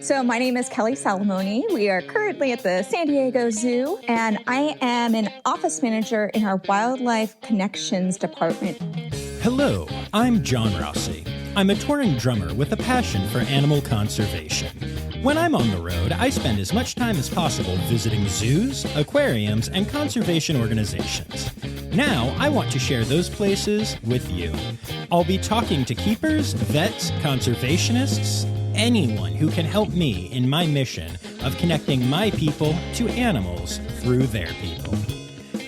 So my name is Kelly Salamone. We are currently at the San Diego Zoo, and I am an office manager in our Wildlife Connections department. Hello, I'm John Rossi. I'm a touring drummer with a passion for animal conservation. When I'm on the road, I spend as much time as possible visiting zoos, aquariums, and conservation organizations. Now, I want to share those places with you. I'll be talking to keepers, vets, conservationists, anyone who can help me in my mission of connecting my people to animals through their people.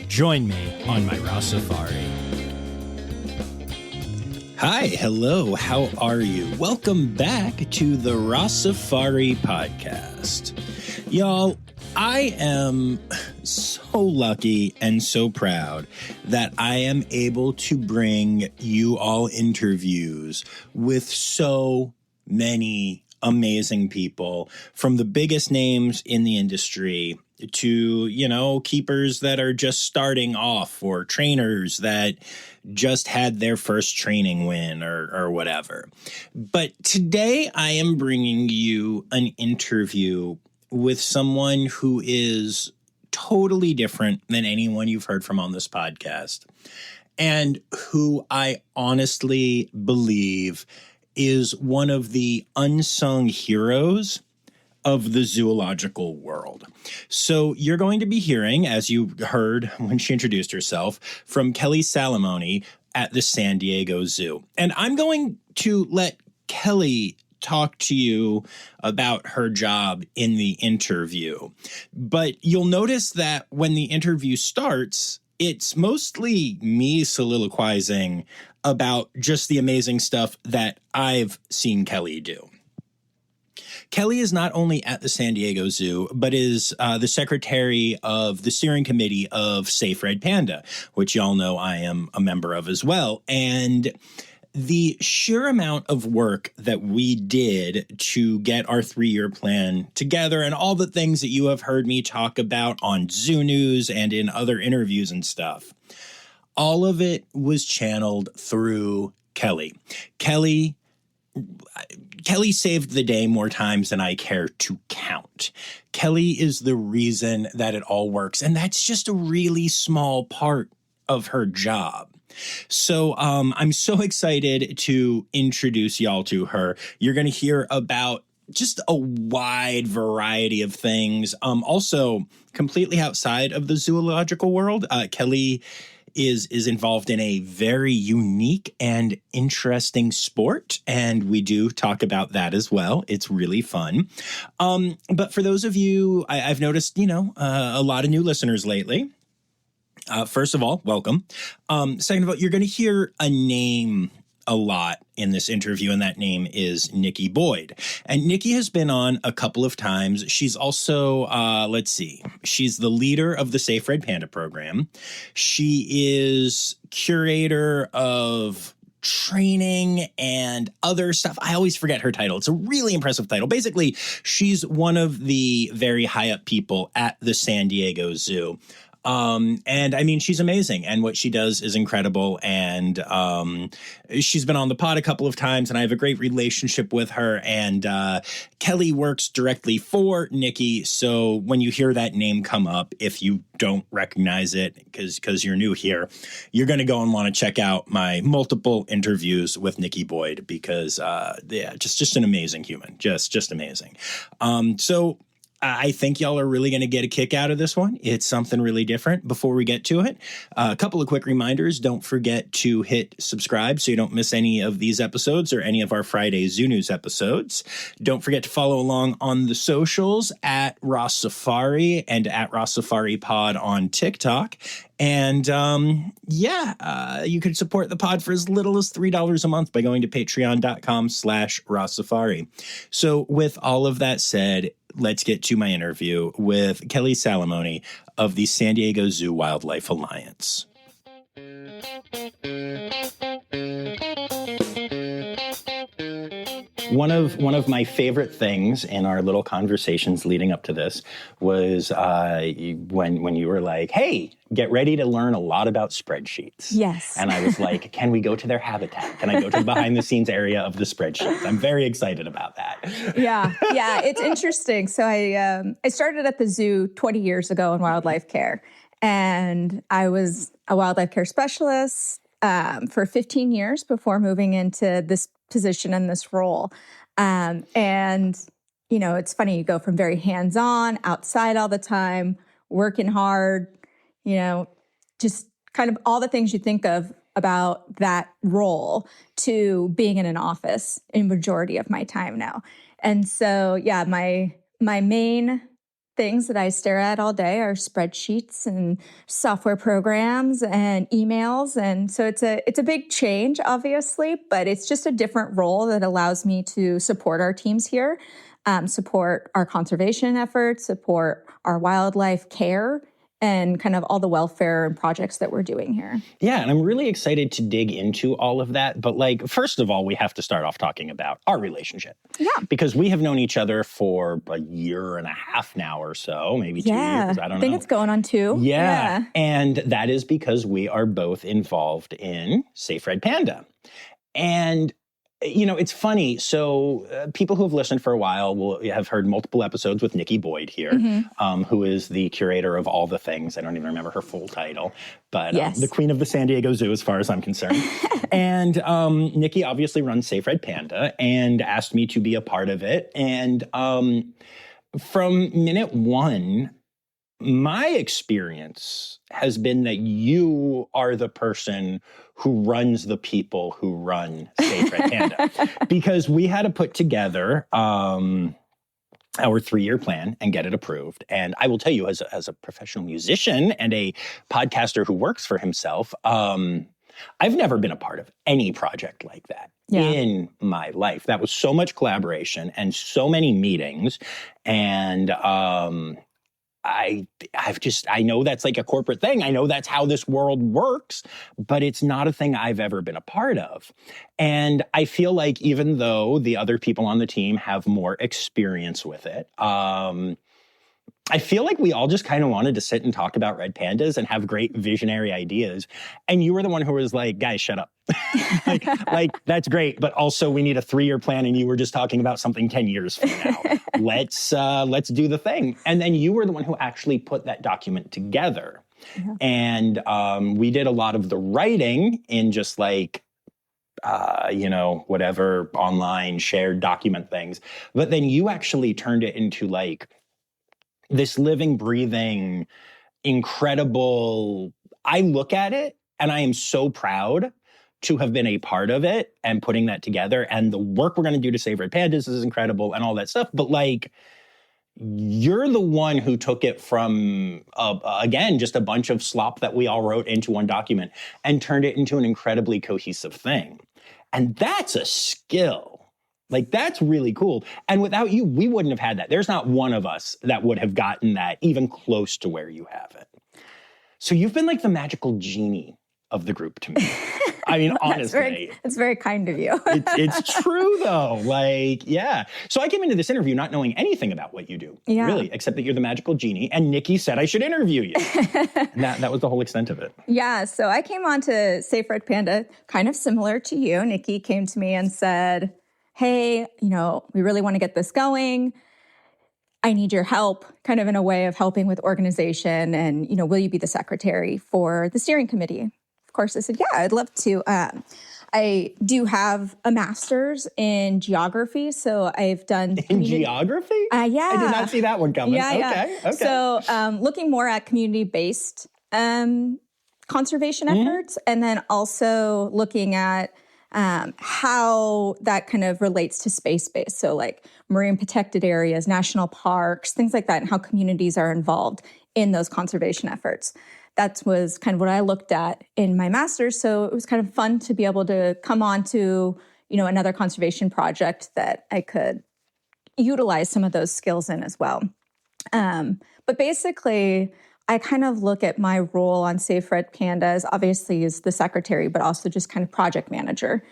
Join me on my Rossifari. Hi, hello, how are you? Welcome back to the Rossifari podcast. Y'all, I am so lucky and so proud that I am able to bring you all interviews with so many amazing people, from the biggest names in the industry to, keepers that are just starting off, or trainers that just had their first training win or whatever. But today I am bringing you an interview with someone who is totally different than anyone you've heard from on this podcast, and who I honestly believe is one of the unsung heroes of the zoological world. So you're going to be hearing, as you heard when she introduced herself, from Kelly Salamone at the San Diego Zoo. And I'm going to let Kelly talk to you about her job in the interview. But you'll notice that when the interview starts, it's mostly me soliloquizing about just the amazing stuff that I've seen Kelly do. Kelly is not only at the San Diego Zoo, but is the secretary of the steering committee of SAFE Red Panda, which y'all know I am a member of as well. And the sheer amount of work that we did to get our 3-year plan together, and all the things that you have heard me talk about on Zoo News and in other interviews and stuff, all of it was channeled through Kelly. Kelly saved the day more times than I care to count. Kelly is the reason that it all works, and that's just a really small part of her job. So I'm so excited to introduce y'all to her. You're going to hear about just a wide variety of things. Also, completely outside of the zoological world, Kelly is involved in a very unique and interesting sport, and we do talk about that as well. It's really fun. But for those of you, I've noticed, a lot of new listeners lately. First of all, welcome. Second of all, you're going to hear a name a lot in this interview, and that name is Nikki Boyd. And Nikki has been on a couple of times. She's also, she's the leader of the SAFE Red Panda program. She is curator of training and other stuff. I always forget her title. It's a really impressive title. Basically, she's one of the very high up people at the San Diego Zoo. And I mean, she's amazing, and what she does is incredible. And she's been on the pod a couple of times, and I have a great relationship with her. And Kelly works directly for Nikki. So when you hear that name come up, if you don't recognize it because you're new here, you're going to go and want to check out my multiple interviews with Nikki Boyd, because just an amazing human, just amazing. So I think y'all are really going to get a kick out of this one. It's something really different. Before we get to it, a couple of quick reminders. Don't forget to hit subscribe so you don't miss any of these episodes or any of our Friday Zoo News episodes. Don't forget to follow along on the socials at Rossifari and at Rossifari Pod on TikTok. And you could support the pod for as little as $3 a month by going to patreon.com/Rossifari. So with all of that said, let's get to my interview with Kelly Salamone of the San Diego Zoo Wildlife Alliance. One of my favorite things in our little conversations leading up to this was when you were like, "Hey, get ready to learn a lot about spreadsheets." Yes. And I was like, "Can we go to their habitat? Can I go to the behind the scenes area of the spreadsheets?" I'm very excited about that. Yeah, it's interesting. So I started at the zoo 20 years ago in wildlife care, and I was a wildlife care specialist for 15 years before moving into this position and this role. And, it's funny, you go from very hands-on, outside all the time, working hard, just kind of all the things you think of about that role to being in an office in majority of my time now. And so, yeah, my main things that I stare at all day are spreadsheets and software programs and emails. And so it's a big change, obviously, but it's just a different role that allows me to support our teams here, support our conservation efforts, support our wildlife care, and kind of all the welfare and projects that we're doing here. Yeah, and I'm really excited to dig into all of that. But first of all, we have to start off talking about our relationship. Yeah. Because we have known each other for a year and a half now or so, maybe 2 years. I don't know. I think it's going on 2. Yeah. And that is because we are both involved in SAFE Red Panda. And it's funny. So people who have listened for a while will have heard multiple episodes with Nikki Boyd here, who is the curator of all the things. I don't even remember her full title, but the queen of the San Diego Zoo, as far as I'm concerned. And Nikki obviously runs SAFE Red Panda and asked me to be a part of it. And from minute one, my experience has been that you are the person who runs the people who run SAFE Red Panda. Because we had to put together our 3-year plan and get it approved. And I will tell you, as a professional musician and a podcaster who works for himself, I've never been a part of any project like that in my life. That was so much collaboration and so many meetings. And I know that's like a corporate thing. I know that's how this world works, but it's not a thing I've ever been a part of. And I feel like even though the other people on the team have more experience with it, I feel like we all just kind of wanted to sit and talk about red pandas and have great visionary ideas. And you were the one who was like, "Guys, shut up." like that's great, but also we need a 3-year plan, and you were just talking about something 10 years from now. Let's do the thing. And then you were the one who actually put that document together. Yeah. And we did a lot of the writing in just whatever online shared document things. But then you actually turned it into this living, breathing, incredible. I look at it and I am so proud to have been a part of it and putting that together. And the work we're going to do to save red pandas is incredible and all that stuff. But you're the one who took it from, again, just a bunch of slop that we all wrote into one document and turned it into an incredibly cohesive thing. And that's a skill. That's really cool. And without you, we wouldn't have had that. There's not one of us that would have gotten that even close to where you have it. So you've been like the magical genie of the group to me. I mean, honestly. It's very kind of you. It's true, though. So I came into this interview not knowing anything about what you do, really, except that you're the magical genie. And Nikki said I should interview you. And that was the whole extent of it. Yeah, so I came on to SAFE Red Panda kind of similar to you. Nikki came to me and said, "Hey, we really want to get this going. I need your help," kind of in a way of helping with organization. And, will you be the secretary for the steering committee? Of course, I said, yeah, I'd love to. I do have a master's in geography, so I've done... In geography? Yeah. I did not see that one coming. Yeah. Okay. So looking more at community-based conservation efforts, and then also looking at how that kind of relates to space-based. So marine protected areas, national parks, things like that, and how communities are involved in those conservation efforts. That was kind of what I looked at in my master's. So it was kind of fun to be able to come on to, another conservation project that I could utilize some of those skills in as well. But basically, I kind of look at my role on SAFE Red Panda as obviously as the secretary, but also just kind of project manager.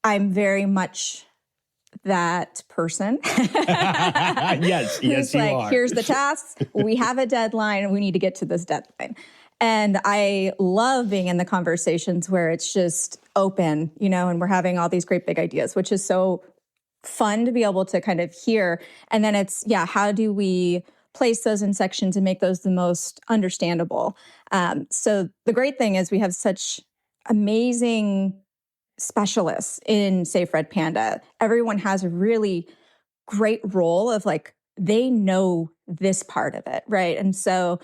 I'm very much that person. Yes, Who's you like, are. here's the tasks. We have a deadline and we need to get to this deadline. And I love being in the conversations where it's just open, and we're having all these great big ideas, which is so fun to be able to kind of hear. And then it's, how do we place those in sections and make those the most understandable? So the great thing is we have such amazing specialists in SAFE Red Panda. Everyone has a really great role of like, they know this part of it, right? And so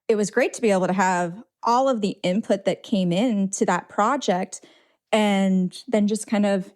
it was great to be able to have all of the input that came into that project and then just kind of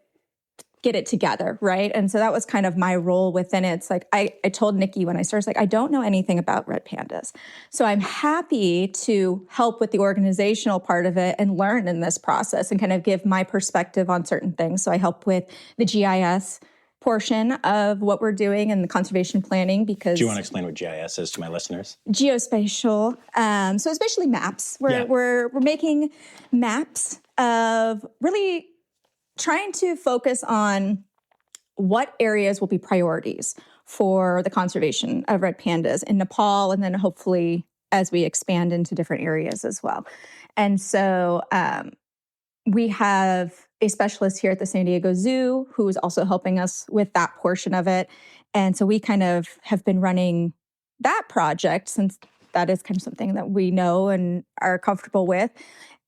get it together, right? And so that was kind of my role within it. It's like, I told Nikki when I started, I don't know anything about red pandas. So I'm happy to help with the organizational part of it and learn in this process and kind of give my perspective on certain things. So I help with the GIS portion of what we're doing and the conservation planning because— Do you want to explain what GIS is to my listeners? Geospatial. So it's basically maps. We're making maps of really trying to focus on what areas will be priorities for the conservation of red pandas in Nepal, and then hopefully as we expand into different areas as well. And so we have a specialist here at the San Diego Zoo who is also helping us with that portion of it. And so we kind of have been running that project since that is kind of something that we know and are comfortable with.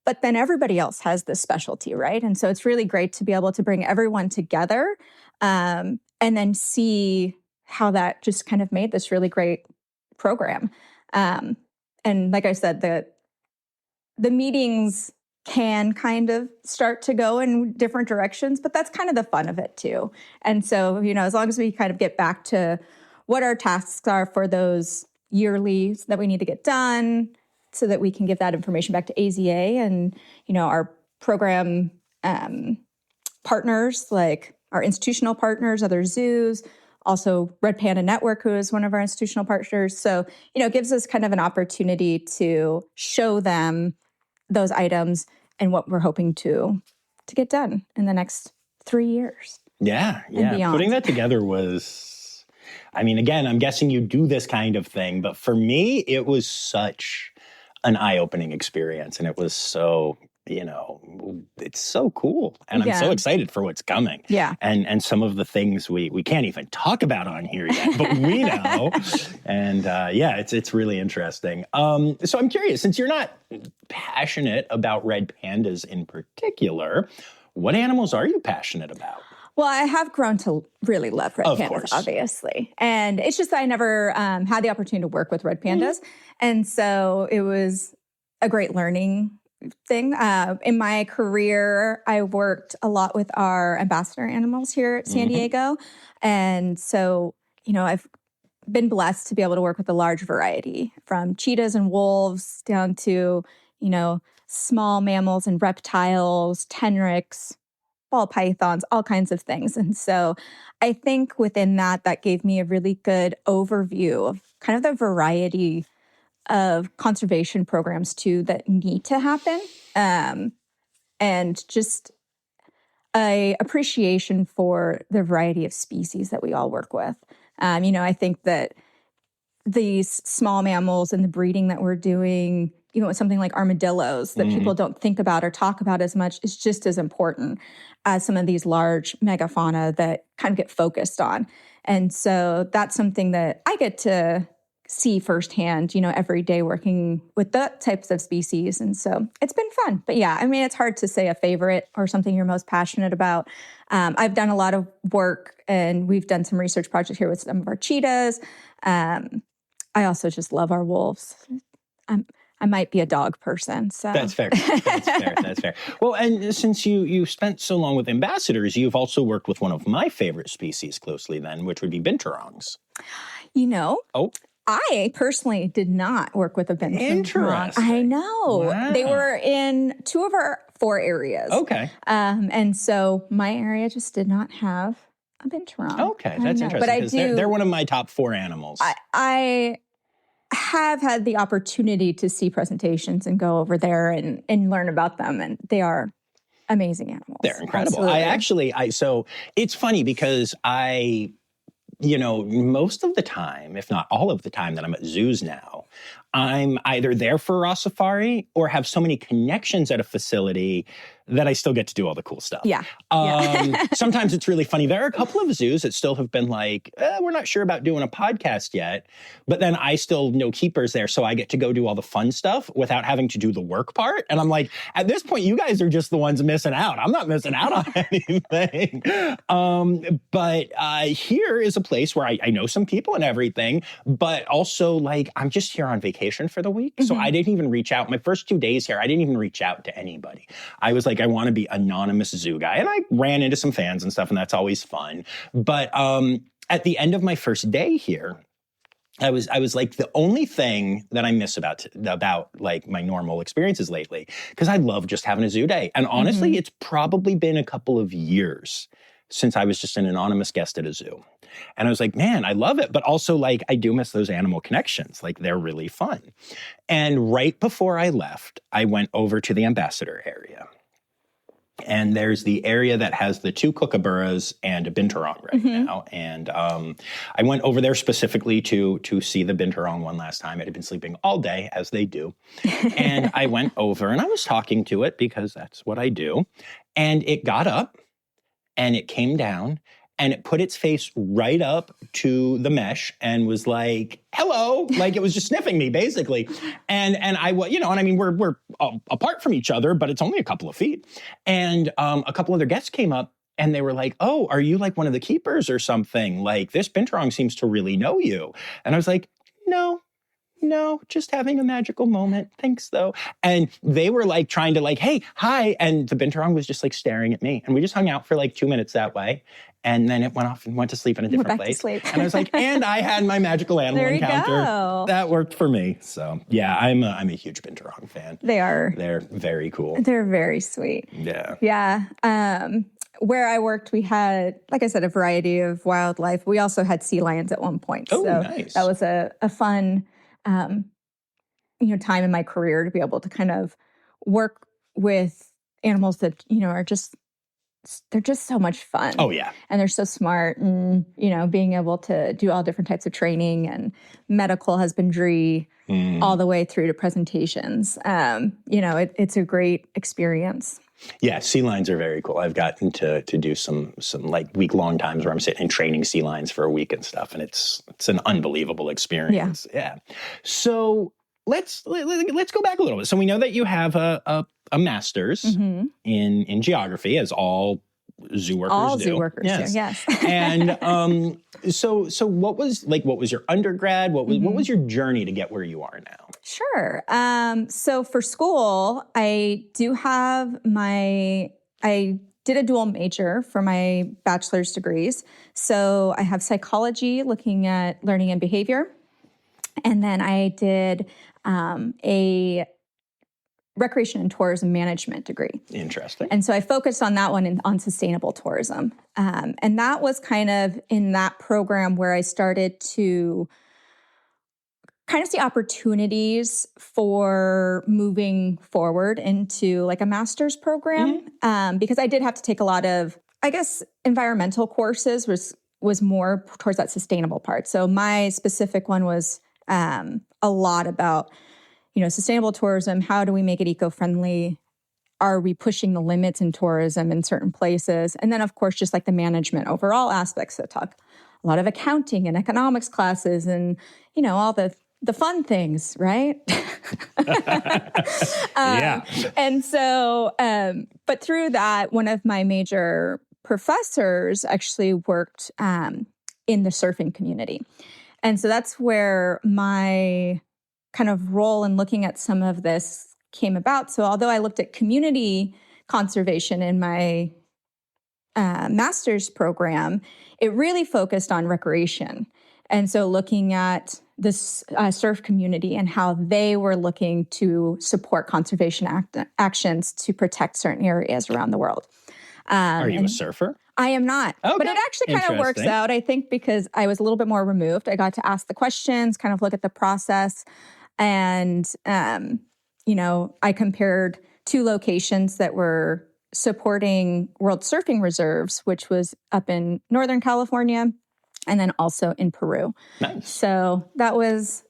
But then everybody else has this specialty, right? And so it's really great to be able to bring everyone together and then see how that just kind of made this really great program. And like I said, the meetings can kind of start to go in different directions, but that's kind of the fun of it too. And so, as long as we kind of get back to what our tasks are for those yearly that we need to get done, so that we can give that information back to AZA and, our program partners, like our institutional partners, other zoos, also Red Panda Network, who is one of our institutional partners. So, it gives us kind of an opportunity to show them those items and what we're hoping to get done in the next 3 years. Yeah. Beyond. Putting that together was, again, I'm guessing you do this kind of thing, but for me, it was such an eye-opening experience. And it was so, it's so cool. And I'm so excited for what's coming. Yeah. And some of the things we can't even talk about on here yet, but we know. And it's really interesting. So I'm curious, since you're not passionate about red pandas in particular, what animals are you passionate about? Well, I have grown to really love red pandas, obviously. And it's just that I never had the opportunity to work with red pandas. Mm-hmm. And so it was a great learning thing. In my career, I worked a lot with our ambassador animals here at San Diego. And so, I've been blessed to be able to work with a large variety, from cheetahs and wolves down to, small mammals and reptiles, tenrecs, ball pythons, all kinds of things. And so I think within that gave me a really good overview of kind of the variety of conservation programs too that need to happen. And just a appreciation for the variety of species that we all work with. I think that these small mammals and the breeding that we're doing, something like armadillos that people don't think about or talk about as much, is just as important as some of these large megafauna that kind of get focused on. And so that's something that I get to see firsthand, every day working with the types of species. And so it's been fun. But yeah, it's hard to say a favorite or something you're most passionate about. I've done a lot of work and we've done some research projects here with some of our cheetahs. I also just love our wolves. I might be a dog person. So That's fair. That's fair. Well, and since you spent so long with ambassadors, you've also worked with one of my favorite species closely then, which would be binturongs. I personally did not work with a binturong. Interesting. I know. Wow. They were in 2 of our 4 areas. Okay. And so my area just did not have a binturong. Okay, that's interesting. But I do. They're one of my top 4 animals. I have had the opportunity to see presentations and go over there and learn about them. And they are amazing animals. They're incredible. Absolutely. So it's funny because most of the time, if not all of the time that I'm at zoos now, I'm either there for Rossifari or have so many connections at a facility that I still get to do all the cool stuff. Yeah. Sometimes it's really funny. There are a couple of zoos that still have been like, we're not sure about doing a podcast yet. But then I still know keepers there, so I get to go do all the fun stuff without having to do the work part. And I'm like, at this point, you guys are just the ones missing out. I'm not missing out on anything. But here is a place where I know some people and everything, but also like I'm just here on vacation for the week. So I didn't even reach out. My first 2 days here, I didn't even reach out to anybody. I was like, I want to be anonymous zoo guy. And I ran into some fans and stuff, and that's always fun. But at the end of my first day here, I was like, the only thing that I miss about like my normal experiences lately, because I love just having a zoo day. And honestly, it's probably been a couple of years since I was just an anonymous guest at a zoo. And I was like, man, I love it. But also, like, I do miss those animal connections. Like, they're really fun. And right before I left, I went over to the ambassador area. And there's the area that has the 2 kookaburras and a binturong right now. And I went over there specifically to see the binturong one last time. It had been sleeping all day, as they do. And I went over and I was talking to it because that's what I do. And it got up and it came down and it put its face right up to the mesh and was like, hello, like it was just sniffing me basically. And I, and I mean, we're apart from each other, but it's only a couple of feet. And a couple other guests came up and they were like, oh, are you like one of the keepers or something? Like this binturong seems to really know you. And I was like, no, just having a magical moment. Thanks, though. And they were like trying to like, hey, hi. And the binturong was just like staring at me. And we just hung out for like 2 minutes that way. And then it went off and went to sleep in a different place. And I was like, and I had my magical animal encounter. Go. That worked for me. So yeah, I'm a huge binturong fan. They're very cool. They're very sweet. Yeah. Yeah. Where I worked, we had, like I said, a variety of wildlife. We also had sea lions at one point. Oh, so nice. That was a fun time in my career to be able to kind of work with animals that, they're just so much fun. Oh, yeah. And they're so smart and, being able to do all different types of training and medical husbandry all the way through to presentations. It's a great experience. Yeah, sea lions are very cool. I've gotten to do some like week-long times where I'm sitting and training sea lions for a week and stuff, and it's an unbelievable experience. Yeah. So let's go back a little bit. So we know that you have a master's in geography, as all zoo workers do. All zoo workers do, yes. And so what was your undergrad? What was your journey to get where you are now? Sure. So for school, I did a dual major for my bachelor's degrees. So I have psychology looking at learning and behavior. And then I did a recreation and tourism management degree. Interesting. And so I focused on that one on sustainable tourism. And that was kind of in that program where I started to kind of see opportunities for moving forward into like a master's program. Because I did have to take a lot of, I guess, environmental courses was more towards that sustainable part. So my specific one was a lot about sustainable tourism. How do we make it eco-friendly? Are we pushing the limits in tourism in certain places? And then, of course, just like the management overall aspects that talk a lot of accounting and economics classes and, all the fun things, right? Yeah. And so, but through that, one of my major professors actually worked in the surfing community. And so that's where my kind of role in looking at some of this came about. So although I looked at community conservation in my master's program, it really focused on recreation. And so looking at this surf community and how they were looking to support conservation actions to protect certain areas around the world. Are you a surfer? I am not. Okay. But it actually kind of works out, I think, because I was a little bit more removed. I got to ask the questions, kind of look at the process. And, I compared 2 locations that were supporting World Surfing Reserves, which was up in Northern California, and then also in Peru. Nice. So that was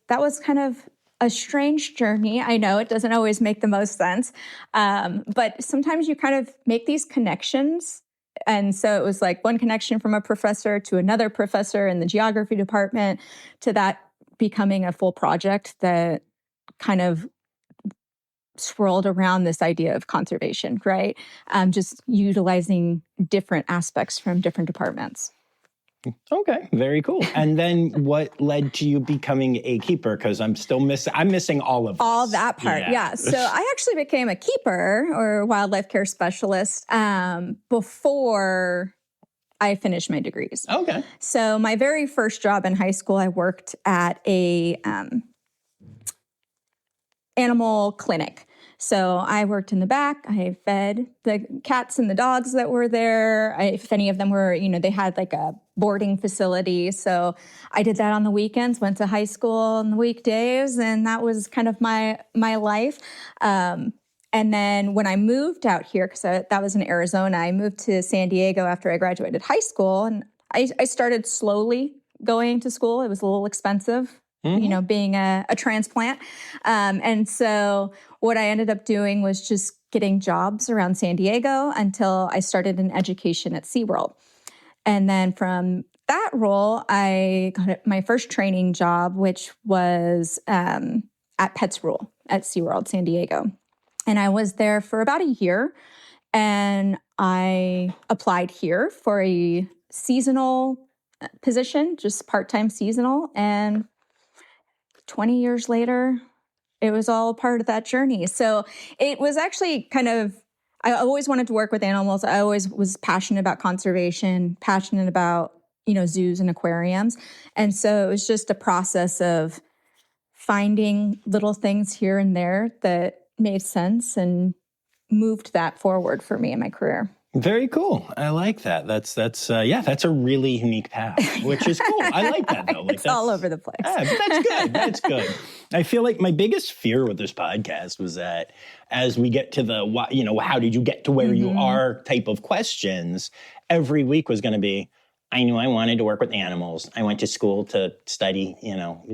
kind of a strange journey. I know it doesn't always make the most sense, but sometimes you kind of make these connections. And so it was like one connection from a professor to another professor in the geography department to that becoming a full project that kind of swirled around this idea of conservation, right? Just utilizing different aspects from different departments. Okay, very cool. And then what led to you becoming a keeper? Because I'm missing all of this. All that part, yeah. So I actually became a keeper or wildlife care specialist before I finished my degrees. Okay. So my very first job in high school, I worked at a animal clinic. So I worked in the back. I fed the cats and the dogs that were there. If any of them were, they had like a boarding facility. So I did that on the weekends, went to high school on the weekdays, and that was kind of my life. And then when I moved out here, because that was in Arizona, I moved to San Diego after I graduated high school. And I started slowly going to school. It was a little expensive. Mm-hmm. Being a transplant. And so what I ended up doing was just getting jobs around San Diego until I started an education at SeaWorld. And then from that role, I got my first training job, which was at Pets Rule at SeaWorld San Diego. And I was there for about a year. And I applied here for a seasonal position, just part-time seasonal. And 20 years later, it was all part of that journey. So it was actually I always wanted to work with animals. I always was passionate about conservation, passionate about, zoos and aquariums. And so it was just a process of finding little things here and there that made sense and moved that forward for me in my career. Very cool. I like that. That's a really unique path, which is cool. I like that though. It's all over the place. Yeah, but that's good. That's good. I feel like my biggest fear with this podcast was that as we get to the, how did you get to where you are type of questions, every week was going to be, I knew I wanted to work with animals. I went to school to study,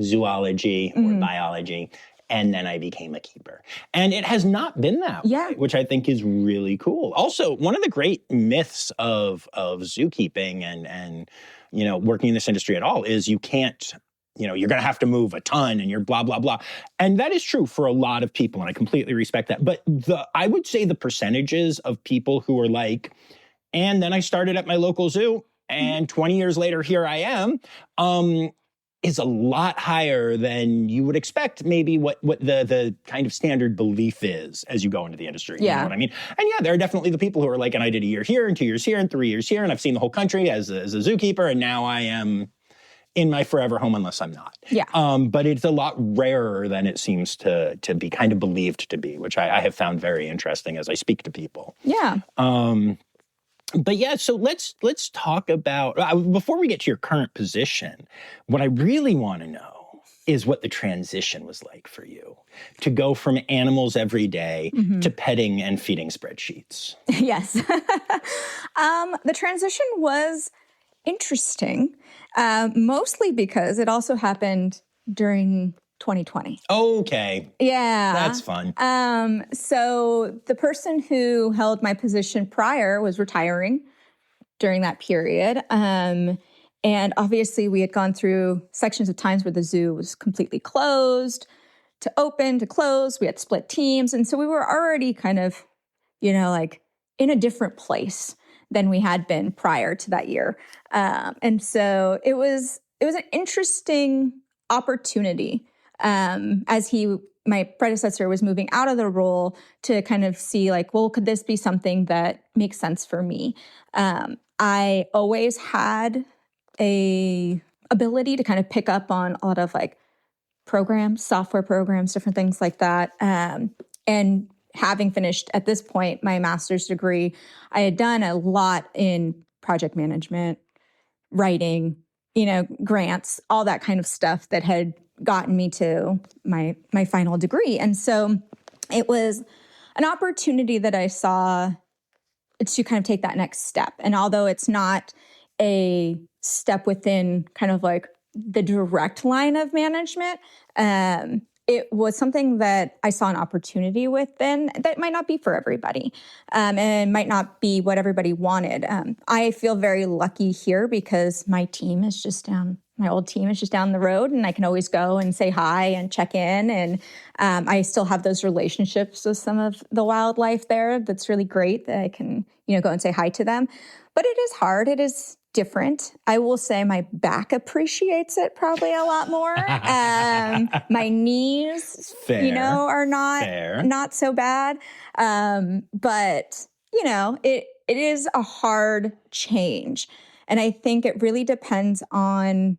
zoology or biology. And then I became a keeper. And it has not been that way, which I think is really cool. Also, one of the great myths of zookeeping and working in this industry at all is you can't, you're going to have to move a ton and you're blah, blah, blah. And that is true for a lot of people, and I completely respect that. But I would say the percentages of people who are like, and then I started at my local zoo, and 20 years later, here I am, is a lot higher than you would expect, maybe what the kind of standard belief is as you go into the industry. You know what I mean? And there are definitely the people who are like, and I did a year here and 2 years here and 3 years here, and I've seen the whole country as a zookeeper, and now I am in my forever home unless I'm not. Yeah. But it's a lot rarer than it seems to be kind of believed to be, which I have found very interesting as I speak to people. Yeah. But so let's talk about, before we get to your current position, what I really want to know is what the transition was like for you to go from animals every day to petting and feeding spreadsheets. Yes. The transition was interesting, mostly because it also happened during 2020. Okay. Yeah. That's fun. So the person who held my position prior was retiring during that period. And obviously we had gone through sections of times where the zoo was completely closed, to open, to close. We had split teams. And so we were already kind of, like in a different place than we had been prior to that year. And so it was an interesting opportunity as my predecessor was moving out of the role to kind of see like, well, could this be something that makes sense for me? I always had a ability to kind of pick up on a lot of like programs, software programs, different things like that. And having finished at this point my master's degree, I had done a lot in project management, writing, grants, all that kind of stuff that had gotten me to my final degree. And so it was an opportunity that I saw to kind of take that next step. And although it's not a step within kind of like the direct line of management, it was something that I saw an opportunity within that might not be for everybody, and might not be what everybody wanted. I feel very lucky here because my team is just my old team is just down the road, and I can always go and say hi and check in. And I still have those relationships with some of the wildlife there. That's really great that I can, go and say hi to them. But it is hard. It is different. I will say my back appreciates it probably a lot more. My knees, are not so bad. But it is a hard change. And I think it really depends on,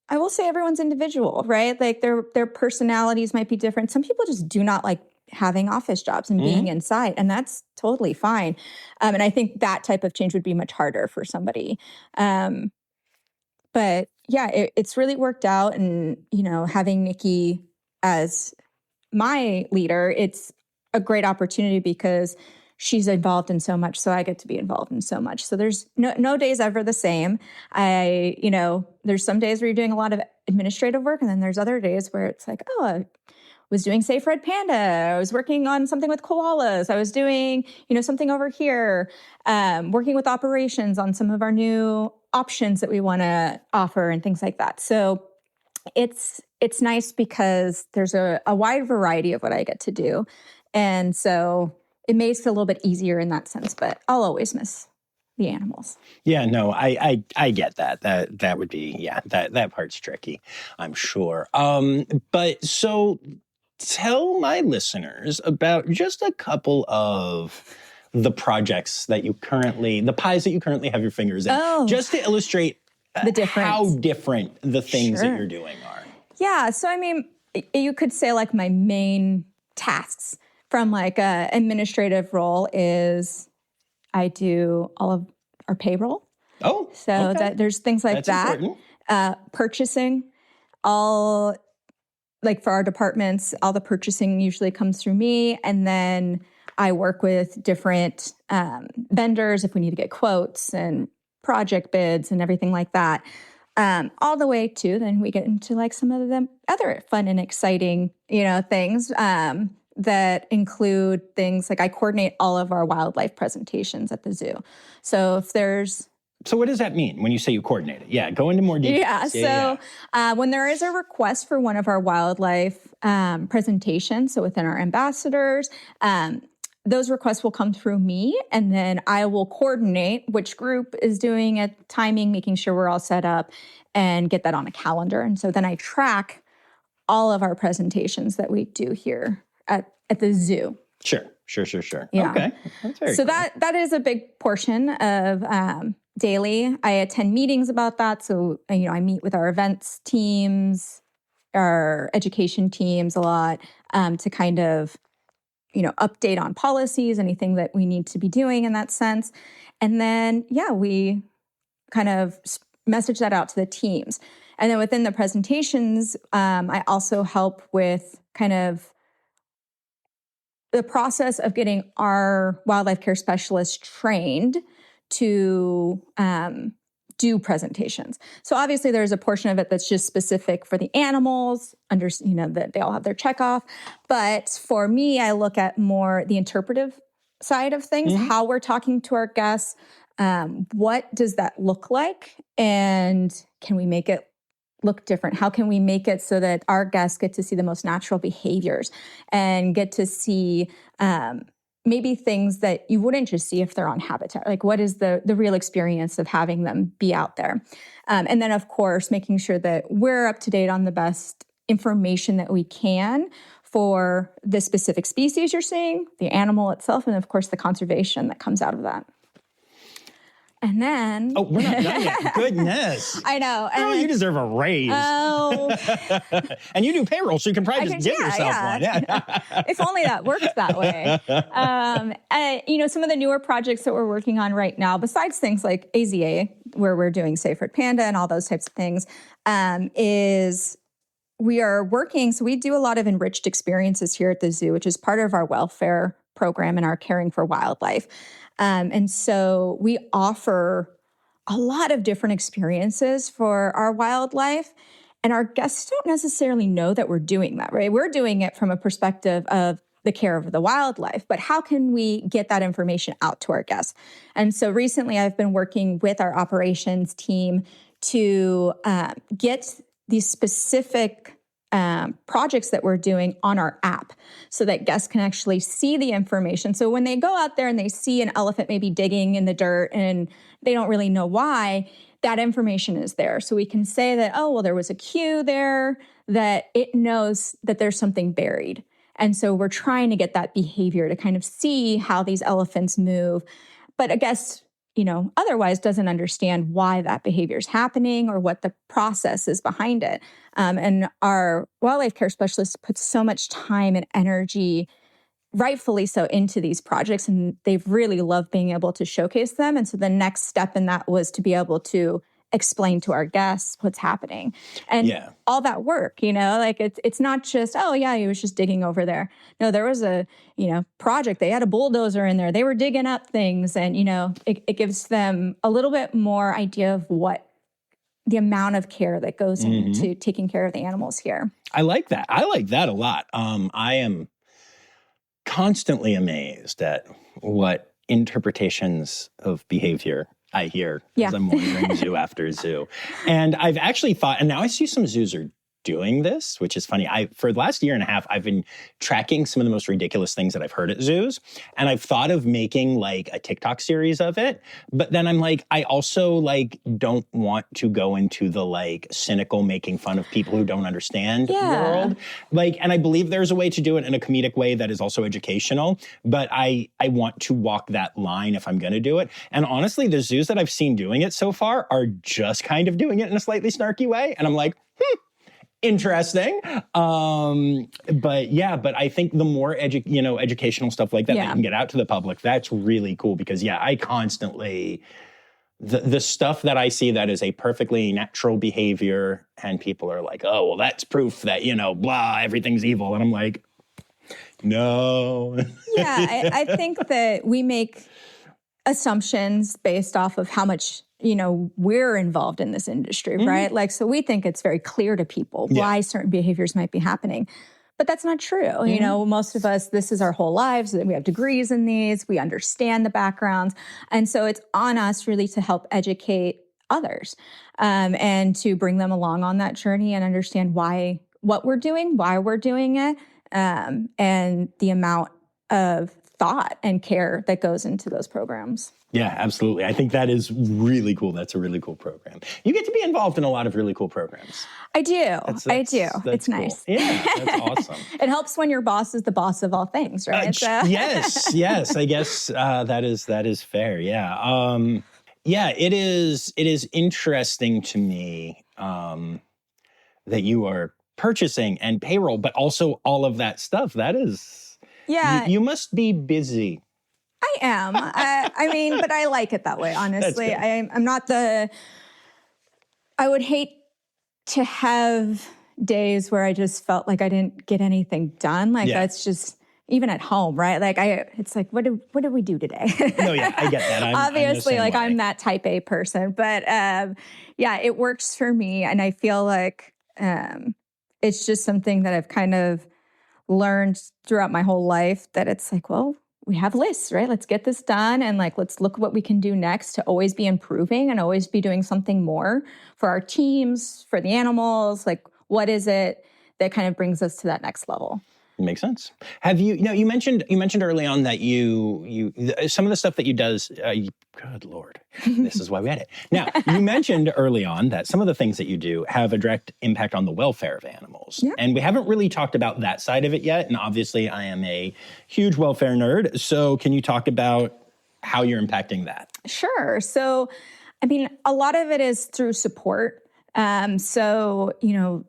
I will say everyone's individual, right? Like their personalities might be different. Some people just do not like having office jobs and being inside, and that's totally fine. And I think that type of change would be much harder for somebody. But yeah, it's really worked out. And, having Nikki as my leader, it's a great opportunity because she's involved in so much. So I get to be involved in so much. So there's no days ever the same. There's some days where you're doing a lot of administrative work. And then there's other days where it's like, oh, I was doing SAFE Red Panda. I was working on something with koalas. I was doing, something over here, working with operations on some of our new options that we want to offer and things like that. So it's nice because there's a wide variety of what I get to do. And so it makes it a little bit easier in that sense, but I'll always miss the animals. Yeah, no, I get that. That would be, that part's tricky, I'm sure. But so tell my listeners about just a couple of the projects that the pies that you currently have your fingers in, just to illustrate how different the things that you're doing are. Yeah, so I mean, you could say like my main tasks from like a administrative role is I do all of our payroll. Oh, so okay. that there's things like That's that. Purchasing, all like for our departments, all the purchasing usually comes through me, and then I work with different vendors if we need to get quotes and project bids and everything like that. All the way to then we get into like some of the other fun and exciting, things that include things like I coordinate all of our wildlife presentations at the zoo. So if there's... So what does that mean when you say you coordinate it? Yeah, go into more details. When there is a request for one of our wildlife presentations, so within our ambassadors, those requests will come through me, and then I will coordinate which group is doing it, timing, making sure we're all set up, and get that on a calendar. And so then I track all of our presentations that we do here at the zoo. Sure. Yeah. Okay. That's very so cool. that is a big portion of daily. I attend meetings about that. So, I meet with our events teams, our education teams a lot to kind of, update on policies, anything that we need to be doing in that sense. And then, we kind of message that out to the teams. And then within the presentations, I also help with kind of the process of getting our wildlife care specialists trained to do presentations. So obviously there's a portion of it that's just specific for the animals, that they all have their checkoff. But for me, I look at more the interpretive side of things, how we're talking to our guests, what does that look like? And can we make it look different? How can we make it so that our guests get to see the most natural behaviors and get to see maybe things that you wouldn't just see if they're on habitat? Like what is the real experience of having them be out there? And then, of course, making sure that we're up to date on the best information that we can for the specific species you're seeing, the animal itself, and of course, the conservation that comes out of that. And then... Oh, we're not done yet. Goodness. I know. And you deserve a raise. Oh. And you do payroll, so you can probably just give yourself one. Yeah. If only that worked that way. Some of the newer projects that we're working on right now, besides things like AZA, where we're doing SAFE Red Panda and all those types of things, is we are working... So we do a lot of enriched experiences here at the zoo, which is part of our welfare program in our Caring for Wildlife. And so we offer a lot of different experiences for our wildlife. And our guests don't necessarily know that we're doing that, right? We're doing it from a perspective of the care of the wildlife, but how can we get that information out to our guests? And so recently I've been working with our operations team to get these specific projects that we're doing on our app so that guests can actually see the information. So when they go out there and they see an elephant maybe digging in the dirt and they don't really know why, that information is there. So we can say that, oh, well, there was a cue there, that it knows that there's something buried. And so we're trying to get that behavior to kind of see how these elephants move. But a guest, otherwise doesn't understand why that behavior is happening or what the process is behind it. And our wildlife care specialists put so much time and energy, rightfully so, into these projects, and they've really loved being able to showcase them. And so the next step in that was to be able to explain to our guests what's happening. And all that work, it's not just, oh yeah, he was just digging over there. No, there was a, project. They had a bulldozer in there. They were digging up things. And, it gives them a little bit more idea of what the amount of care that goes into taking care of the animals here. I like that. I like that a lot. I am constantly amazed at what interpretations of behavior I hear as I'm wandering zoo after zoo. And I've actually thought, and now I see some zoos are doing this, which is funny. For the last year and a half, I've been tracking some of the most ridiculous things that I've heard at zoos. And I've thought of making like a TikTok series of it. But then I'm like, I also don't want to go into the cynical making fun of people who don't understand the world. And I believe there's a way to do it in a comedic way that is also educational. But I want to walk that line if I'm going to do it. And honestly, the zoos that I've seen doing it so far are just kind of doing it in a slightly snarky way. And I'm like, interesting. But I think the more educational stuff like that that you can get out to the public, that's really cool because I constantly, the stuff that I see that is a perfectly natural behavior and people are like, oh, well, that's proof that, blah, everything's evil. And I'm like, no. I think that we make assumptions based off of how much we're involved in this industry, right? So we think it's very clear to people why certain behaviors might be happening. But that's not true. Most of us, this is our whole lives. We have degrees in these. We understand the backgrounds. And so it's on us really to help educate others and to bring them along on that journey and understand what we're doing, why we're doing it, and the amount of thought and care that goes into those programs. Yeah, absolutely. I think that is really cool. That's a really cool program. You get to be involved in a lot of really cool programs. I do. It's cool. Nice. Yeah, that's awesome. It helps when your boss is the boss of all things, right? Yes. I guess that is fair. Yeah. It is interesting to me that you are purchasing and payroll, but also all of that stuff. That is, you must be busy. I am. But I like it that way, honestly. I'm not I would hate to have days where I just felt like I didn't get anything done. That's just, even at home, right? It's like, what did we do today? No, I get that. Obviously, I'm that type A person. But it works for me. And I feel like it's just something that I've kind of learned throughout my whole life that it's like, well, we have lists, right? Let's get this done. And let's look at what we can do next to always be improving and always be doing something more for our teams, for the animals. What is it that kind of brings us to that next level? Makes sense. Have you mentioned early on that you some of the stuff that you does, good Lord, this is why we had it. Now, you mentioned early on that some of the things that you do have a direct impact on the welfare of animals. Yeah. And we haven't really talked about that side of it yet. And obviously I am a huge welfare nerd. So can you talk about how you're impacting that? Sure. So, a lot of it is through support. So,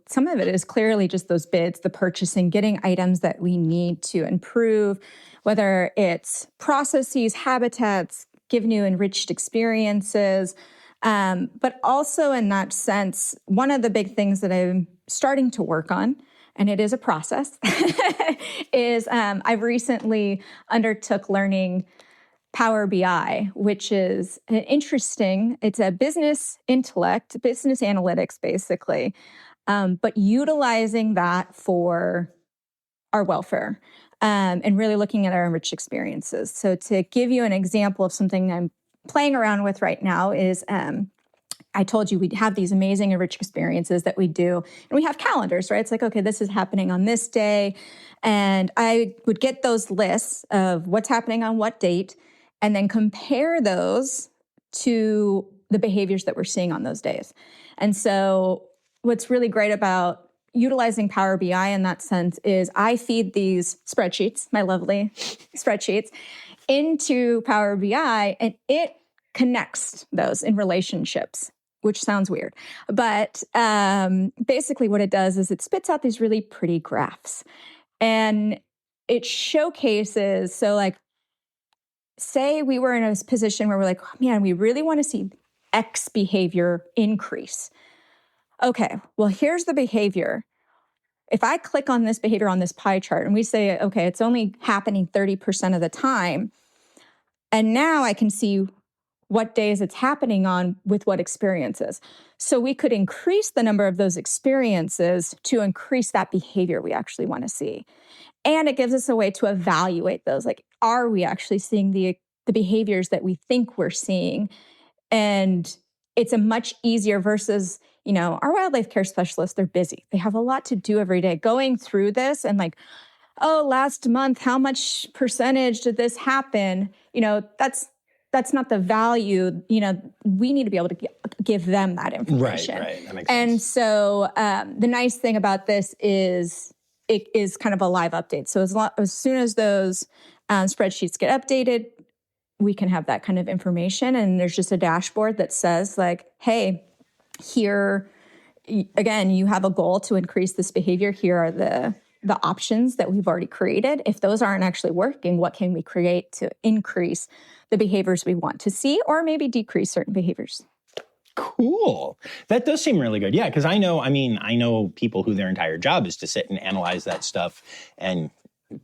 some of it is clearly just those bids, the purchasing, getting items that we need to improve, whether it's processes, habitats, give new enriched experiences. But also in that sense, one of the big things that I'm starting to work on and it is a process, is I've recently undertook learning Power BI, which is it's a business analytics, basically, but utilizing that for our welfare and really looking at our enriched experiences. So to give you an example of something I'm playing around with right now is I told you we'd have these amazing enriched experiences that we do, and we have calendars, right? It's like, okay, this is happening on this day. And I would get those lists of what's happening on what date and then compare those to the behaviors that we're seeing on those days. And so what's really great about utilizing Power BI in that sense is I feed these spreadsheets, my lovely spreadsheets, into Power BI, and it connects those in relationships, which sounds weird. But basically what it does is it spits out these really pretty graphs. And it showcases, so like, say we were in a position where we're like, oh, man, we really want to see X behavior increase. Okay, well, here's the behavior. If I click on this behavior on this pie chart and we say, okay, it's only happening 30% of the time, and now I can see what days it's happening on with what experiences. So we could increase the number of those experiences to increase that behavior we actually want to see. And it gives us a way to evaluate those. Like, are we actually seeing the behaviors that we think we're seeing? And it's a much easier versus, our wildlife care specialists, they're busy. They have a lot to do every day. Going through this and like, oh, last month, how much percentage did this happen? That's not the value. We need to be able to give them that information. Right. That makes sense. And so the nice thing about this is it is kind of a live update. So as soon as those spreadsheets get updated, we can have that kind of information. And there's just a dashboard that says like, hey, here, again, you have a goal to increase this behavior. Here are the options that we've already created. If those aren't actually working, what can we create to increase the behaviors we want to see or maybe decrease certain behaviors? Cool. That does seem really good. Yeah, because I know people who their entire job is to sit and analyze that stuff and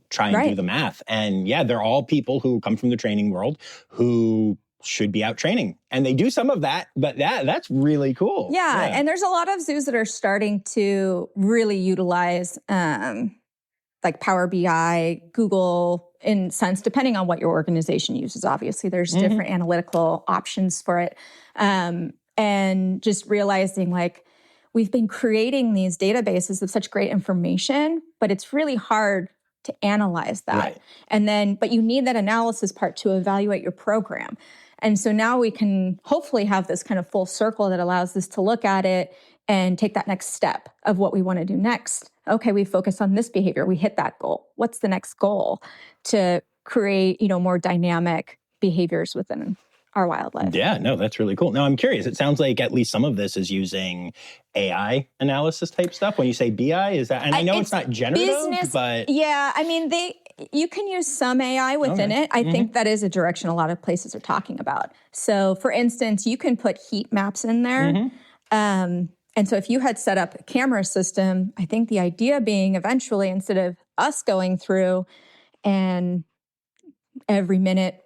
try and do the math. And yeah, they're all people who come from the training world who should be out training. And they do some of that, but that's really cool. Yeah, and there's a lot of zoos that are starting to really utilize like Power BI, Google, in sense, depending on what your organization uses. Obviously, there's different analytical options for it. And just realizing like we've been creating these databases of such great information, but it's really hard to analyze that. Right. And then, but you need that analysis part to evaluate your program. And so now we can hopefully have this kind of full circle that allows us to look at it and take that next step of what we want to do next. Okay, we focus on this behavior. We hit that goal. What's the next goal to create, more dynamic behaviors within our wildlife? Yeah, no, that's really cool. Now, I'm curious. It sounds like at least some of this is using AI analysis type stuff. When you say BI, is that, and I know it's not generative, but... Yeah, you can use some AI within it. I think that is a direction a lot of places are talking about. So, for instance, you can put heat maps in there. And so if you had set up a camera system, I think the idea being eventually, instead of us going through and every minute,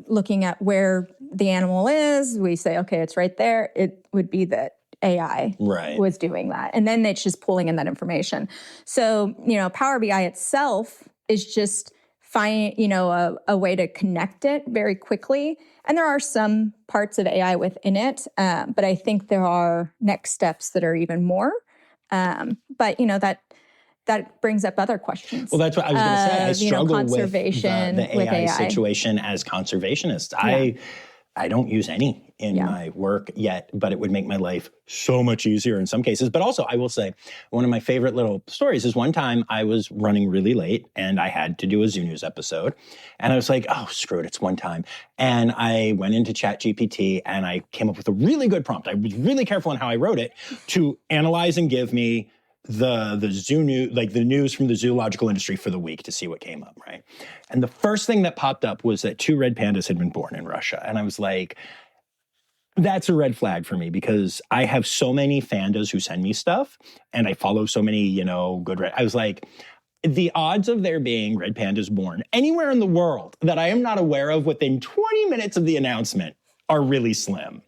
looking at where the animal is, we say, okay, it's right there. It would be that AI was doing that. And then it's just pulling in that information. So, Power BI itself is just finding, a way to connect it very quickly. And there are some parts of AI within it, but I think there are next steps that are even more. But, that brings up other questions. Well, that's what I was going to say. I struggle conservation with the AI situation as conservationist. I don't use any in my work yet, but it would make my life so much easier in some cases. But also, I will say, one of my favorite little stories is one time I was running really late and I had to do a Zoo News episode. And I was like, oh, screw it, it's one time. And I went into ChatGPT and I came up with a really good prompt. I was really careful in how I wrote it to analyze and give me the zoo news, like the news from the zoological industry for the week to see what came up, right? And the first thing that popped up was that 2 red pandas had been born in Russia. And I was like, That's a red flag for me because I have so many fandas who send me stuff and I follow so many, good I was like, the odds of there being red pandas born anywhere in the world that I am not aware of within 20 minutes of the announcement are really slim.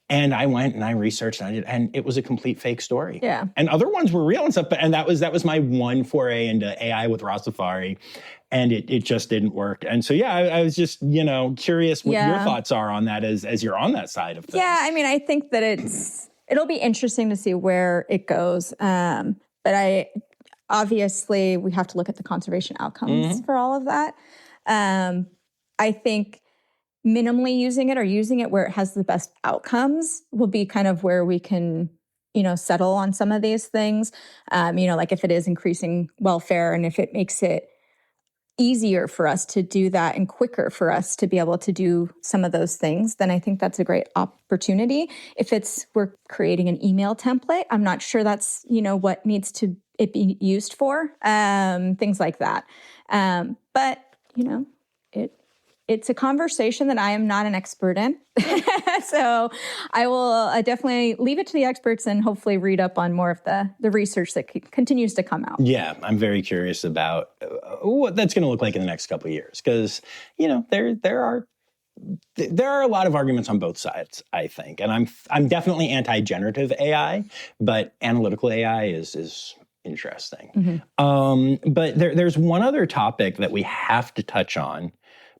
And I went and I researched and it was a complete fake story. Yeah. And other ones were real and stuff, and that was my one foray into AI with Rossifari. And it just didn't work. And so, I was just, curious what your thoughts are on that as you're on that side of things. Yeah, I mean, I think that it'll be interesting to see where it goes. But obviously, we have to look at the conservation outcomes for all of that. I think minimally using it or using it where it has the best outcomes will be kind of where we can, settle on some of these things. Like if it is increasing welfare and if it makes it easier for us to do that and quicker for us to be able to do some of those things, then I think that's a great opportunity. If we're creating an email template, I'm not sure that's, what needs to it be used for, things like that. But, it's a conversation that I am not an expert in. So I will definitely leave it to the experts and hopefully read up on more of the research that continues to come out. Yeah, I'm very curious about what that's going to look like in the next couple of years because, there are a lot of arguments on both sides, I think. And I'm definitely anti-generative AI, but analytical AI is interesting. But there's one other topic that we have to touch on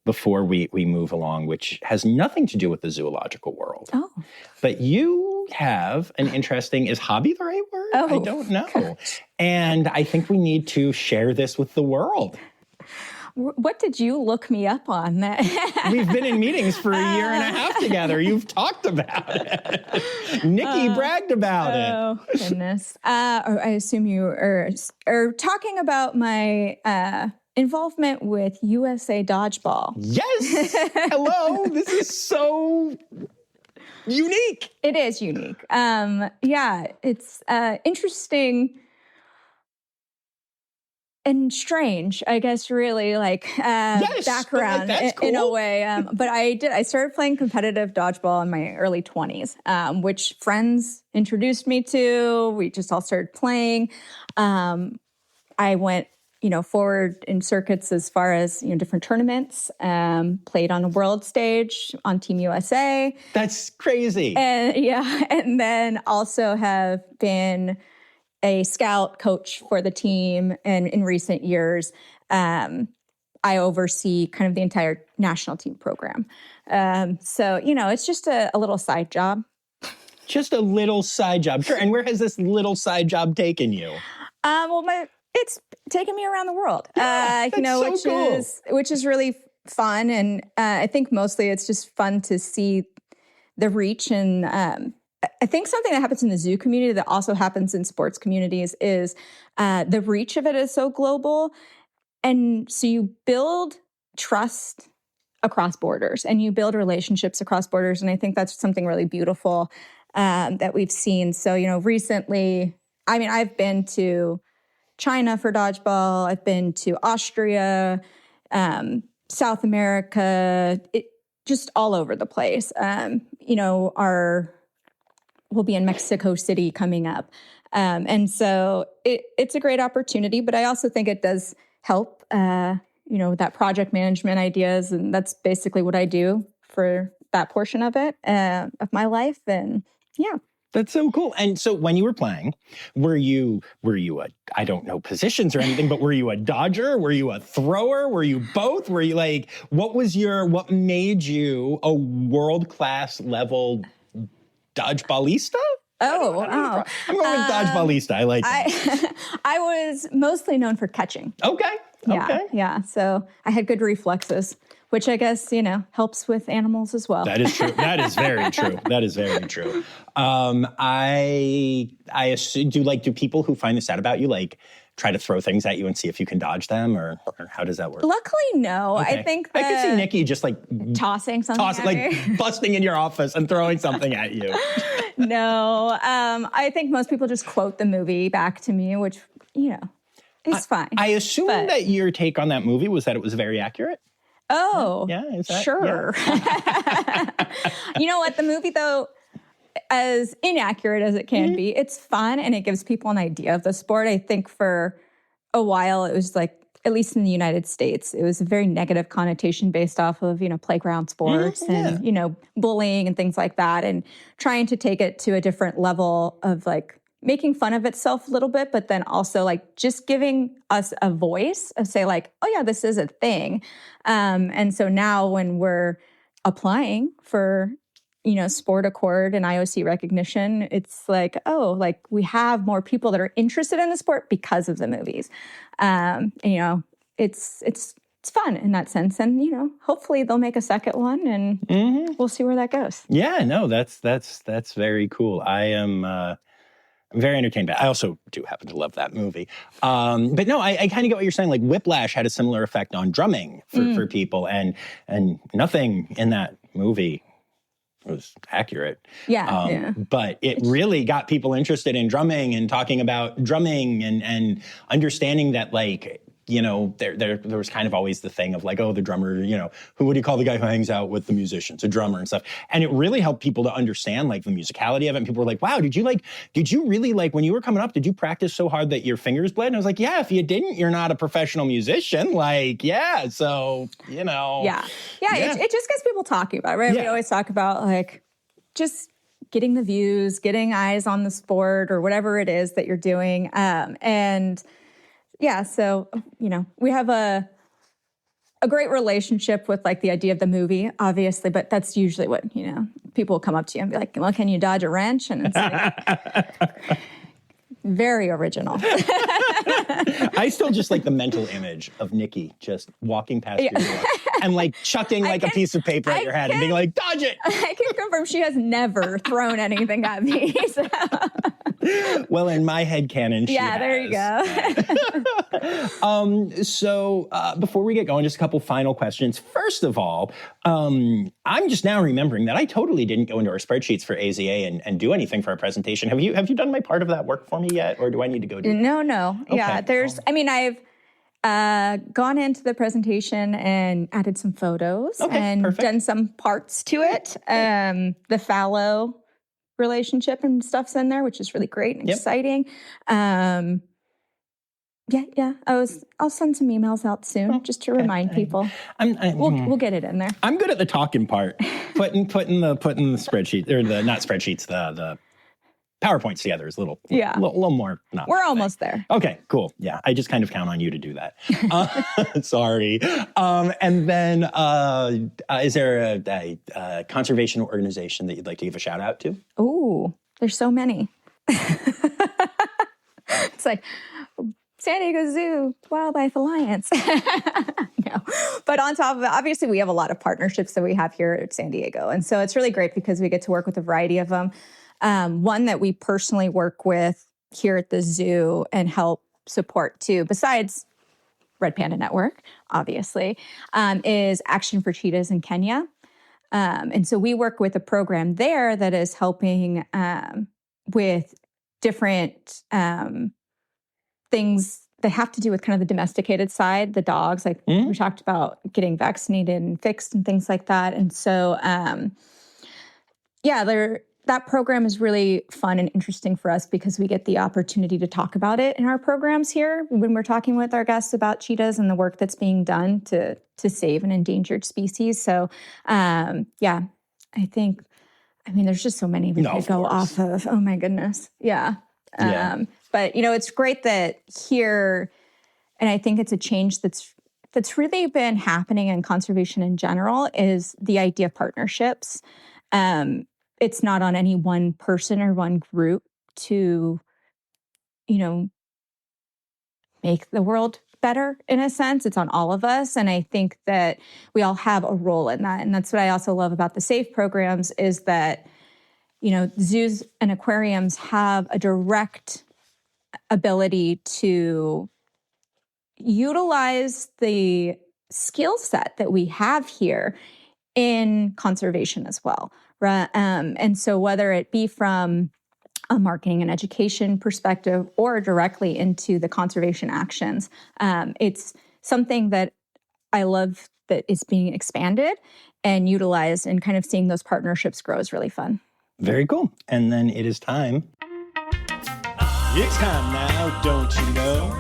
before we move along, which has nothing to do with the zoological world. Oh. But you have an interesting, is hobby the right word? Oh. I don't know. And I think we need to share this with the world. What did you look me up on? We've been in meetings for a year and a half together. You've talked about it. Nikki bragged about it. Oh, goodness. I assume you are talking about my involvement with USA Dodgeball. Yes. Hello. This is so unique. It is unique. It's interesting and strange, I guess, really, background cool. in a way. But I started playing competitive dodgeball in my early 20s, which friends introduced me to. We just all started playing. I went forward in circuits as far as, different tournaments, played on a world stage on Team USA. That's crazy. And then also have been a scout coach for the team. And in recent years, I oversee kind of the entire national team program. So, it's just a little side job. Just a little side job. Sure. And where has this little side job taken you? It's taken me around the world, cool. which is really fun. And I think mostly it's just fun to see the reach. And I think something that happens in the zoo community that also happens in sports communities is the reach of it is so global. And so you build trust across borders and you build relationships across borders. And I think that's something really beautiful that we've seen. So, recently, I've been to China for dodgeball. I've been to Austria, South America, just all over the place. We'll be in Mexico City coming up. And so it's a great opportunity, but I also think it does help, that project management ideas. And that's basically what I do for that portion of it, of my life. And yeah. That's so cool. And so when you were playing, were you I don't know positions or anything, but were you a dodger? Were you a thrower? Were you both? Were you what made you a world-class level dodgeballista? Oh, wow. I'm going with dodgeballista. I like that. I was mostly known for catching. Okay. Yeah. So I had good reflexes, which I guess, helps with animals as well. That is true. That is very true. That is very true. I assume, do people who find this out about you, try to throw things at you and see if you can dodge them, or how does that work? Luckily, no. Okay. I think I could see Nikki just tossing something at me. Busting in your office and throwing something at you. No. I think most people just quote the movie back to me, which, is fine. I assume that your take on that movie was that it was very accurate. Oh, Yeah, is that, sure. You know what? The movie, though, as inaccurate as it can be, it's fun and it gives people an idea of the sport. I think for a while it was like, at least in the United States, it was a very negative connotation based off of, playground sports and, bullying and things like that. And trying to take it to a different level of like making fun of itself a little bit, but then also like just giving us a voice of say like, oh yeah, this is a thing. And so now when we're applying for, sport accord and IOC recognition, it's like, oh, like we have more people that are interested in the sport because of the movies. And, it's fun in that sense. And, hopefully they'll make a second one and we'll see where that goes. Yeah, no, that's very cool. I'm very entertained by it. I also do happen to love that movie. But no, I kind of get what you're saying. Like Whiplash had a similar effect on drumming for people, and nothing in that movie was accurate. Yeah. But it really got people interested in drumming and talking about drumming and understanding that like, there was kind of always the thing of like, oh, the drummer, what do you call the guy who hangs out with the musicians, a drummer and stuff. And it really helped people to understand like the musicality of it. And people were like, wow, did you really like when you were coming up, did you practice so hard that your fingers bled? And I was like, yeah, if you didn't, you're not a professional musician. Like, yeah. So, Yeah. It just gets people talking about it, right? Yeah. We always talk about like just getting the views, getting eyes on the sport or whatever it is that you're doing. And yeah, so, we have a great relationship with like the idea of the movie, obviously, but that's usually what, people will come up to you and be like, well, can you dodge a wrench? And it's like, very original. I still just like the mental image of Nikki just walking past your door and like chucking like a piece of paper at your head and being like, dodge it. I can confirm she has never thrown anything at me. So. Well, in my head canon, she has. There you go. So before we get going, just a couple final questions. First of all, I'm just now remembering that I totally didn't go into our spreadsheets for AZA and do anything for our presentation. Have you done my part of that work for me yet, or do I need to go do that? No. Okay. Yeah, I've gone into the presentation and added some photos and done some parts to it. The fallow relationship and stuff's in there, which is really great and exciting. Yeah. I'll send some emails out soon just to remind people. We'll get it in there. I'm good at the talking part, putting the spreadsheet or the not spreadsheets the PowerPoints together is a little more. We're almost there. Okay, cool. Yeah, I just kind of count on you to do that. Sorry. And then, is there a conservation organization that you'd like to give a shout out to? Oh, there's so many. It's like San Diego Zoo, Wildlife Alliance. No. But on top of it, obviously we have a lot of partnerships that we have here at San Diego. And so it's really great because we get to work with a variety of them. One that we personally work with here at the zoo and help support too, besides Red Panda Network, obviously, is Action for Cheetahs in Kenya. And so we work with a program there that is helping with different things that have to do with kind of the domesticated side, the dogs, like we talked about getting vaccinated and fixed and things like that. And so, that program is really fun and interesting for us because we get the opportunity to talk about it in our programs here when we're talking with our guests about cheetahs and the work that's being done to save an endangered species. So, I think, there's just so many we could go off of. Oh my goodness. Yeah. But, it's great that here, and I think it's a change that's really been happening in conservation in general, is the idea of partnerships. It's not on any one person or one group to, make the world better in a sense. It's on all of us. And I think that we all have a role in that. And that's what I also love about the SAFE programs is that, zoos and aquariums have a direct ability to utilize the skill set that we have here in conservation as well. And so whether it be from a marketing and education perspective or directly into the conservation actions, it's something that I love that is being expanded and utilized, and kind of seeing those partnerships grow is really fun. Very cool. And then it is time. It's time now, don't you know?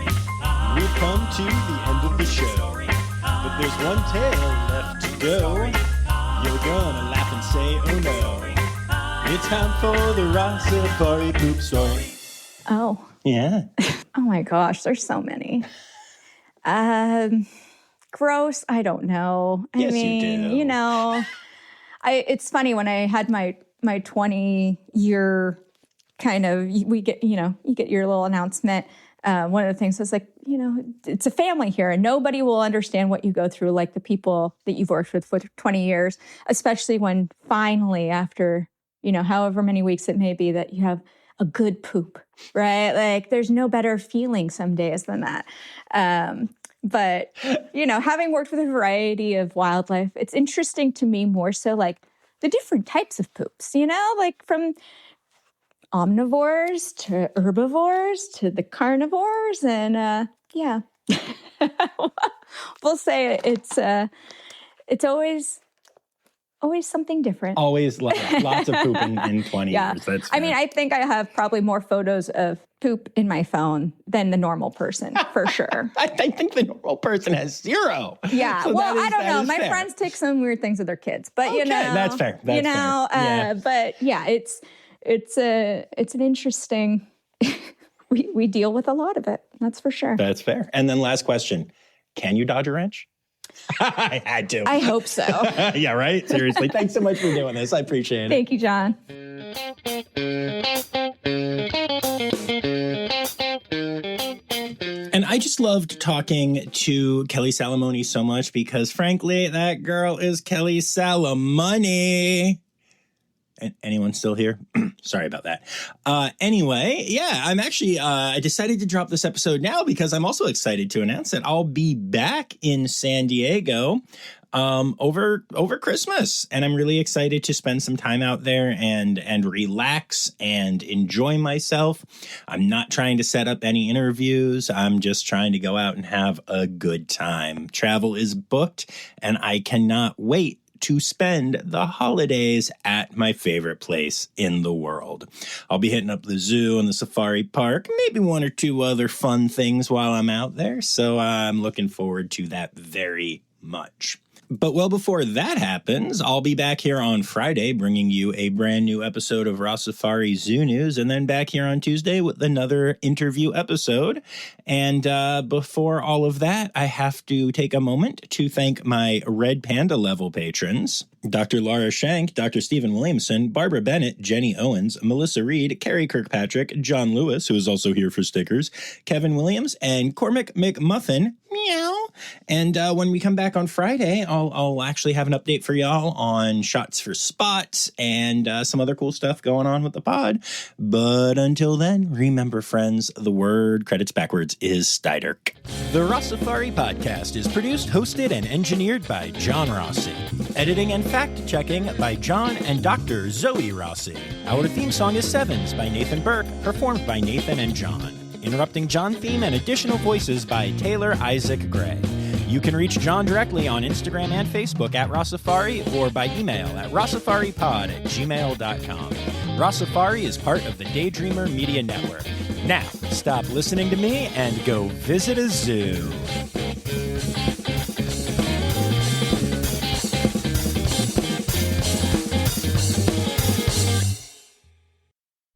We've come to the end of the show. But there's one tale left to go. You're gonna laugh and say, oh no. It's time for the Rossifari poop story. Oh. Yeah. Oh my gosh, there's so many. Gross, I don't know. I mean, you do. You know, it's funny when I had my 20-year kind of, you get your little announcement. One of the things was like, it's a family here and nobody will understand what you go through like the people that you've worked with for 20 years, especially when finally after, however many weeks it may be that you have a good poop, right? Like there's no better feeling some days than that. But, having worked with a variety of wildlife, it's interesting to me more so like the different types of poops, like from omnivores to herbivores to the carnivores. And yeah, we'll say it's always something different. Always lots of poop in 20 yeah. years. That's I mean, I think I have probably more photos of poop in my phone than the normal person, for sure. I think the normal person has zero. Yeah. So well, I don't know. My fair. friends take some weird things with their kids, but Okay, that's fair. That's fair. Yeah. But yeah, it's an interesting. we deal with a lot of it. That's for sure. That's fair. And then last question: can you dodge a wrench? I had to. I hope so. Yeah, right? Seriously. Thanks so much for doing this. I appreciate it. Thank you, John. And I just loved talking to Kelly Salamone so much because, frankly, that girl is Kelly Salamone. Anyone still here? Sorry about that. Anyway, yeah, I'm actually, I decided to drop this episode now because I'm also excited to announce that I'll be back in San Diego over Christmas. And I'm really excited to spend some time out there and relax and enjoy myself. I'm not trying to set up any interviews. I'm just trying to go out and have a good time. Travel is booked, and I cannot wait to spend the holidays at my favorite place in the world. I'll be hitting up the zoo and the safari park, maybe one or two other fun things while I'm out there. So I'm looking forward to that very much. But well before that happens, I'll be back here on Friday bringing you a brand new episode of Rossifari Zoo News, and then back here on Tuesday with another interview episode. And before all of that, I have to take a moment to thank my Red Panda level patrons: Dr. Laura Shank, Dr. Stephen Williamson, Barbara Bennett, Jenny Owens, Melissa Reed, Carrie Kirkpatrick, John Lewis, who is also here for stickers, Kevin Williams, and Cormac McMuffin. Meow. And when we come back on Friday, I'll actually have an update for y'all on shots for spots and some other cool stuff going on with the pod. But until then, remember, friends, the word credits backwards is Steiderk. The Rossifari podcast is produced, hosted, and engineered by John Rossi. Editing and fact-checking by John and Dr. Zoe Rossi. Our theme song is Sevens by Nathan Burke, performed by Nathan and John. Interrupting John theme and additional voices by Taylor Isaac Gray. You can reach John directly on Instagram and Facebook at Rossifari or by email at rossifaripod@gmail.com. Rossifari is part of the Daydreamer Media Network. Now, stop listening to me and go visit a zoo.